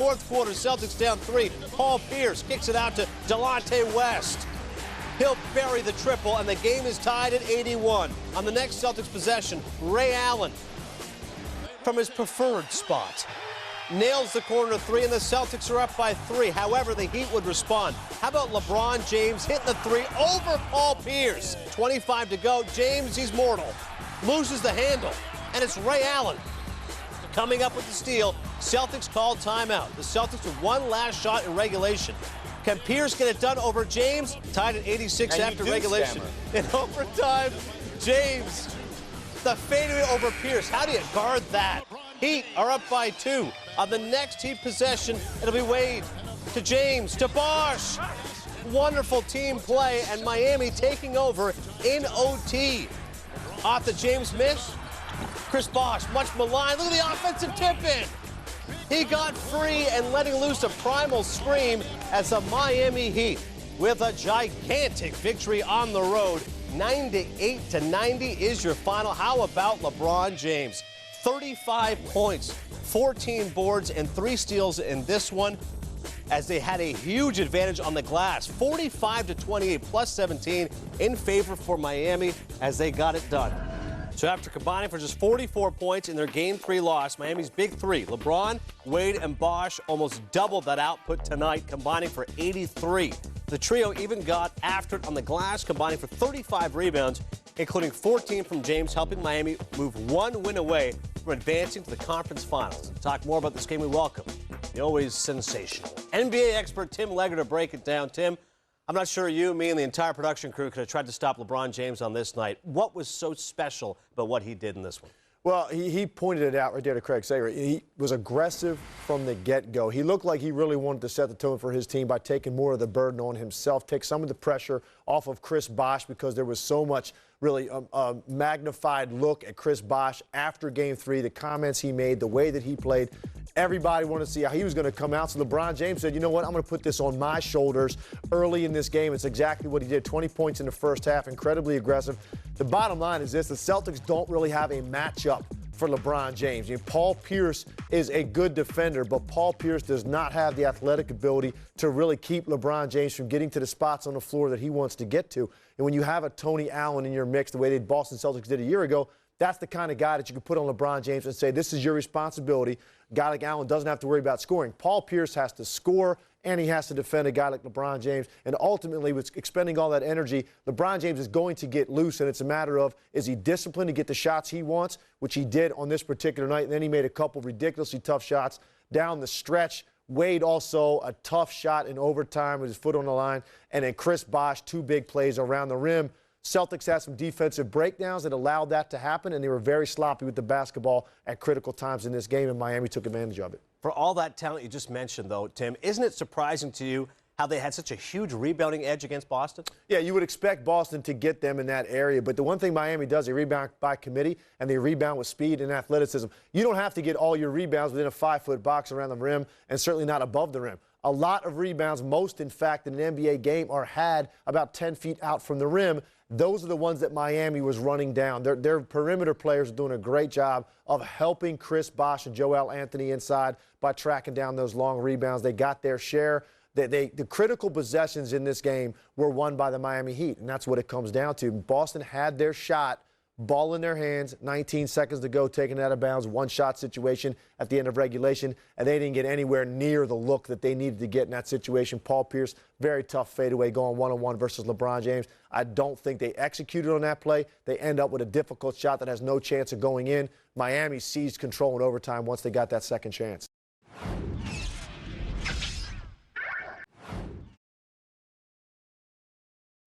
fourth quarter, Celtics down 3. Paul Pierce kicks it out to Delonte West. He'll bury the triple, and the game is tied at 81. On the next Celtics possession, Ray Allen, from his preferred spot, nails the corner 3, and the Celtics are up by 3. However, the Heat would respond. How about LeBron James hitting the 3 over Paul Pierce? 25 to go. James, he's mortal. Loses the handle, and it's Ray Allen coming up with the steal. Celtics call timeout. The Celtics with one last shot in regulation. Can Pierce get it done over James? Tied at 86 after regulation. In overtime, James, the fadeaway over Pierce. How do you guard that? Heat are up by 2. On the next Heat possession, it'll be Wade to James to Bosh. Wonderful team play, and Miami taking over in OT. Off the James miss. Chris Bosh, much maligned. Look at the offensive tip-in. He got free and letting loose a primal scream as the Miami Heat, with a gigantic victory on the road. 98-90 is your final. How about LeBron James? 35 points, 14 boards, and 3 steals in this one, as they had a huge advantage on the glass. 45-28 plus 17 in favor for Miami as they got it done. So after combining for just 44 points in their Game 3 loss, Miami's big 3, LeBron, Wade, and Bosh, almost doubled that output tonight, combining for 83. The trio even got after it on the glass, combining for 35 rebounds, including 14 from James, helping Miami move 1 win away from advancing to the conference finals. To talk more about this game, we welcome the always sensational NBA expert Tim Legger to break it down. Tim, I'm not sure you, me, and the entire production crew could have tried to stop LeBron James on this night. What was so special about what he did in this one? Well, he pointed it out right there to Craig Sager. He was aggressive from the get-go. He looked like he really wanted to set the tone for his team by taking more of the burden on himself, take some of the pressure off of Chris Bosh, because there was so much really magnified look at Chris Bosh after Game 3, the comments he made, the way that he played. Everybody wanted to see how he was going to come out. So LeBron James said, you know what, I'm going to put this on my shoulders early in this game. It's exactly what he did. 20 points in the first half, incredibly aggressive. The bottom line is this: the Celtics don't really have a matchup for LeBron James. Paul Pierce is a good defender, but Paul Pierce does not have the athletic ability to really keep LeBron James from getting to the spots on the floor that he wants to get to. And when you have a Tony Allen in your mix, the way the Boston Celtics did a year ago, that's the kind of guy that you can put on LeBron James and say, this is your responsibility. A guy like Allen doesn't have to worry about scoring. Paul Pierce has to score, and he has to defend a guy like LeBron James. And ultimately, with expending all that energy, LeBron James is going to get loose, and it's a matter of, is he disciplined to get the shots he wants, which he did on this particular night. And then he made a couple ridiculously tough shots down the stretch. Wade also a tough shot in overtime with his foot on the line. And then Chris Bosh, 2 big plays around the rim. Celtics had some defensive breakdowns that allowed that to happen, and they were very sloppy with the basketball at critical times in this game, and Miami took advantage of it. For all that talent you just mentioned, though, Tim, isn't it surprising to you how they had such a huge rebounding edge against Boston? Yeah, you would expect Boston to get them in that area, but the one thing Miami does, they rebound by committee, and they rebound with speed and athleticism. You don't have to get all your rebounds within a 5-foot box around the rim, and certainly not above the rim. A lot of rebounds, most, in fact, in an NBA game, are had about 10 feet out from the rim. Those are the ones that Miami was running down. Their perimeter players are doing a great job of helping Chris Bosh and Joel Anthony inside by tracking down those long rebounds. They got their share. The critical possessions in this game were won by the Miami Heat, and that's what it comes down to. Boston had their shot, ball in their hands, 19 seconds to go, taken out of bounds, one-shot situation at the end of regulation, and they didn't get anywhere near the look that they needed to get in that situation. Paul Pierce, very tough fadeaway going one-on-one versus LeBron James. I don't think they executed on that play. They end up with a difficult shot that has no chance of going in. Miami seized control in overtime once they got that second chance.